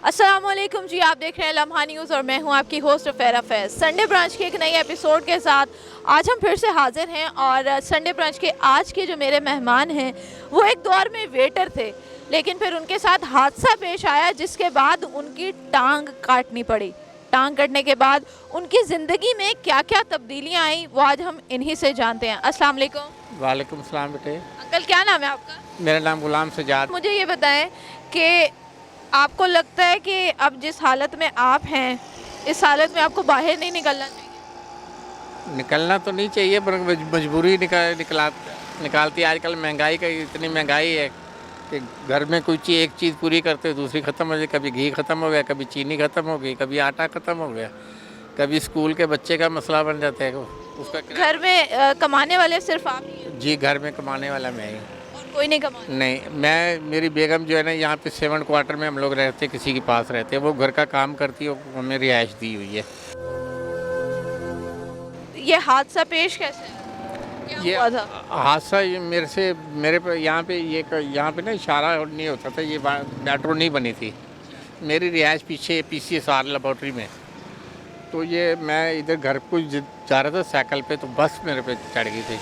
अस्सलामुअलैकुम जी, आप देख रहे हैं लम्हा न्यूज़ और मैं हूं आपकी होस्ट फेरा फैज। संडे ब्रांच के एक नई एपिसोड के साथ आज हम फिर से हाजिर हैं और संडे ब्रांच के आज के जो मेरे मेहमान हैं वो एक दौर में वेटर थे, लेकिन फिर उनके साथ हादसा पेश आया जिसके बाद उनकी टांग काटनी पड़ी। टांग कटने के बाद उनकी ज़िंदगी में क्या क्या तब्दीलियाँ आई वो आज हम इन्हीं से जानते हैं। अस्सलाम वालेकुम। वालेकुम सलाम बेटे। अंकल, क्या नाम है आपका? मेरा नाम गुलाम सजाद। मुझे ये बताएं कि आपको लगता है कि अब जिस हालत में आप हैं इस हालत में आपको बाहर नहीं निकलना चाहिए? निकलना तो नहीं चाहिए पर मजबूरी निकालती है। आजकल महंगाई का इतनी महंगाई है कि घर में कोई चीज़ एक चीज़ पूरी करते हो दूसरी ख़त्म हो जाए। कभी घी ख़त्म हो गया, कभी चीनी ख़त्म हो गई, कभी आटा ख़त्म हो गया, कभी स्कूल के बच्चे का मसला बन जाता है। उसका घर में कमाने वाले सिर्फ आप ही हैं? जी, घर में कमाने वाला मैं ही। और कोई नहीं कमाता? नहीं, मेरी बेगम जो है ना, यहाँ पे 7 क्वार्टर में हम लोग रहते, किसी के पास रहते हैं। वो घर का काम करती है, वो हमें रिहाइश दी हुई है। ये हादसा पेश कैसे क्या ये हुआ था? हादसा ये मेरे पे यहाँ पे ना इशारा नहीं होता था। ये मेट्रो नहीं बनी थी। मेरी रिहाइश पीछे PCSR लेबोरेटरी में। तो ये मैं इधर घर को जा रहा था साइकिल पे, तो बस मेरे पे चढ़ गई थी।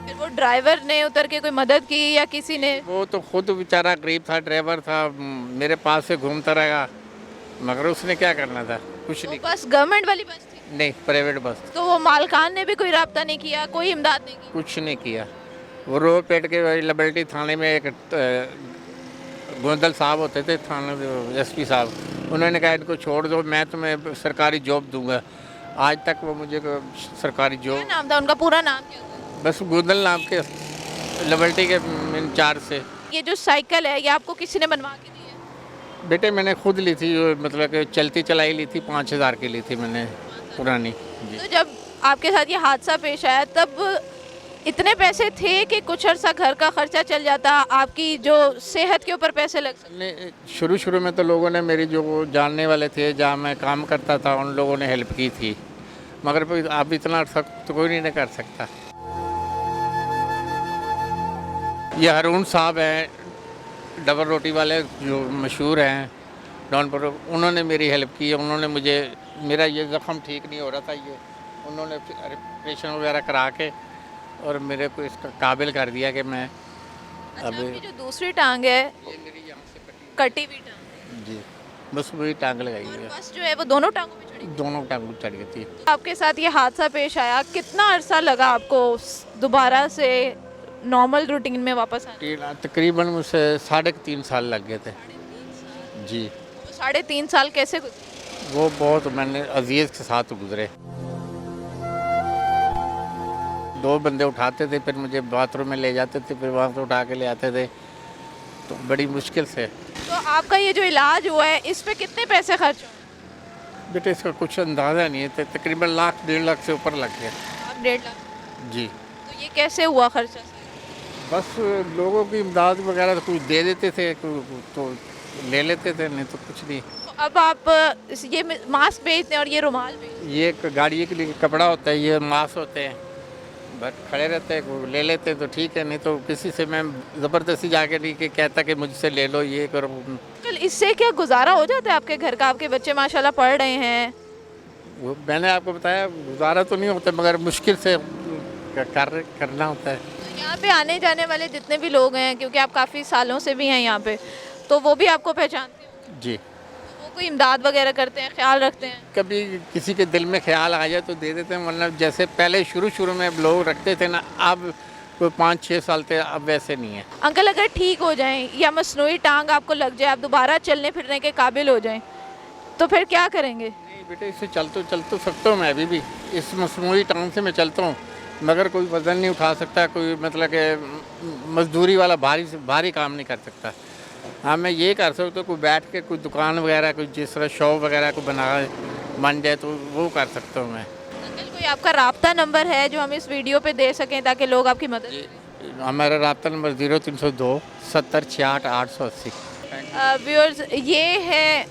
फिर वो ड्राइवर ने उतर के कोई मदद की या किसी ने? वो तो खुद बेचारा गरीब था, ड्राइवर था, मेरे पास से घूमता रहा, मगर उसने क्या करना था, कुछ वो नहीं। बस गवर्नमेंट वाली बस थी? नहीं, प्राइवेट बस। तो वो मालकान ने भी कोई राब्ता नहीं किया, कोई इमदाद नहीं की? कुछ नहीं किया। वो रो पेट के लिबर्टी थाने में एक गोंदल साहब होते थे, थाना SP साहब, उन्होंने कहा इनको छोड़ दो, मैं तुम्हें सरकारी जॉब दूंगा। आज तक वो मुझे सरकारी क्या जॉब, नाम था उनका? पूरा नाम क्या था? बस गोंदल नाम के लिबर्टी के इंचार्ज से। ये जो साइकिल है ये आपको किसी ने बनवा के दी है? बेटे मैंने खुद ली थी, मतलब कि चलती चलाई ली थी, 5000 की ली थी मैंने, पुरानी जी। तो जब आपके साथ ये हादसा पेश आया तब इतने पैसे थे कि कुछ अर्सा घर का खर्चा चल जाता, आपकी जो सेहत के ऊपर पैसे लग सकते? शुरू में तो लोगों ने, मेरी जो जानने वाले थे जहाँ मैं काम करता था, उन लोगों ने हेल्प की थी, मगर अब इतना तो कोई नहीं कर सकता। ये हारून साहब हैं, डबल रोटी वाले जो मशहूर हैं डॉनपुर, उन्होंने मेरी हेल्प की। उन्होंने मुझे, मेरा ये ज़ख़म ठीक नहीं हो रहा था, ये उन्होंने ऑपरेशन वगैरह करा के और मेरे को इसका काबिल कर दिया कि मैं अच्छा, अभी। आपकी जो दूसरी टांग है ये मेरी यहाँ से कटी हुई टांग जी, बस वही टांग लगाई और है। बस जो है वो दोनों टांगों में चढ़ी? दोनों टांग चढ़ गई थी। आपके साथ ये हादसा पेश आया, कितना अरसा लगा आपको दोबारा से नॉर्मल रूटीन में वापस आने? तकरीबन मुझसे 3.5 साल लग गए थे जी। तो 3.5 साल कैसे गुजरे? वो बहुत मैंने अजीज़ के साथ गुजरे। 2 बंदे उठाते थे, फिर मुझे बाथरूम में ले जाते थे, फिर वहाँ से उठा के ले आते थे, तो बड़ी मुश्किल से। तो आपका ये जो इलाज हुआ है इस पे कितने पैसे खर्च हुए? बेटे इसका कुछ अंदाज़ा नहीं है, तकरीबन 1,00,000-1.5 लाख से ऊपर लग गया। 1.5 लाख? जी। तो ये कैसे हुआ खर्चा? बस लोगों की इमदाद वगैरह तो कुछ दे देते थे, तो ले लेते थे, नहीं तो कुछ नहीं। तो अब आप ये मास्क बेचते हैं और ये रुमाल बेचते हैं? ये एक गाड़ी के लिए कपड़ा होता है, ये मास्क होते हैं, बस खड़े रहते हैं, ले लेते हैं तो ठीक है, नहीं तो किसी से मैं ज़बरदस्ती जाके नहीं कि कहता कि मुझसे ले लो, ये करो। कल इससे क्या गुजारा हो जाता है आपके घर का? आपके बच्चे माशाल्लाह पढ़ रहे हैं। वो मैंने आपको बताया, गुजारा तो नहीं होता मगर मुश्किल से करना होता है। तो यहाँ पे आने जाने वाले जितने भी लोग हैं, क्योंकि आप काफ़ी सालों से भी हैं यहाँ पे, तो वो भी आपको पहचानते हैं? जी। तो वो कोई इमदाद वगैरह करते हैं, ख्याल रखते हैं? कभी किसी के दिल में ख्याल आ जाए तो दे देते हैं, वरना जैसे पहले शुरू में लोग रखते थे ना, अब कोई 5-6 साल थे, अब वैसे नहीं है। अंकल, अगर ठीक हो जाएं या मसनूई टांग आपको लग जाए, आप दोबारा चलने फिरने के काबिल हो जाएं, तो फिर क्या करेंगे? नहीं बेटे, इससे चल तो सकता हूँ मैं अभी भी। इस मसनूई टांग से मैं चलता हूँ, मगर कोई वज़न नहीं उठा सकता, कोई मतलब कि मजदूरी वाला भारी काम नहीं कर सकता। हाँ, मैं ये कर सकता हूँ, कोई बैठ के कोई दुकान वगैरह, कोई जिस तरह शॉप वगैरह को बन जाए तो वो कर सकता हूँ मैं। अंकल, कोई आपका राब्ता नंबर है जो हम इस वीडियो पे दे सकें ताकि लोग आपकी मदद? हमारा राब्ता नंबर 0302 70 66 880। व्यूअर्स, ये है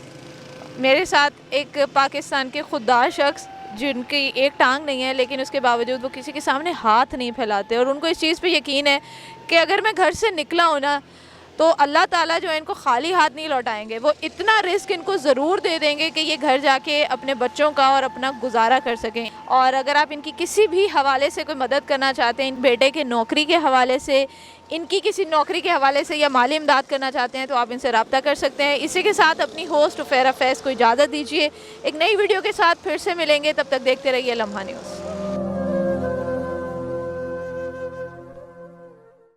मेरे साथ एक पाकिस्तान के खुददार शख्स जिनकी एक टांग नहीं है, लेकिन उसके बावजूद वो किसी के सामने हाथ नहीं फैलाते और उनको इस चीज़ पे यकीन है कि अगर मैं घर से निकला हूँ ना तो अल्लाह ताला जो है इनको खाली हाथ नहीं लौटाएंगे। वो इतना रिस्क इनको ज़रूर दे देंगे कि ये घर जाके अपने बच्चों का और अपना गुजारा कर सकें। और अगर आप इनकी किसी भी हवाले से कोई मदद करना चाहते हैं, इन बेटे के नौकरी के हवाले से, इनकी किसी नौकरी के हवाले से या माली इमदाद करना चाहते हैं, तो आप इनसे रब्ता कर सकते हैं। इसी के साथ अपनी होस्ट फेरा फैज़ को इजाज़त दीजिए। एक नई वीडियो के साथ फिर से मिलेंगे, तब तक देखते रहिए लम्हा न्यूज़।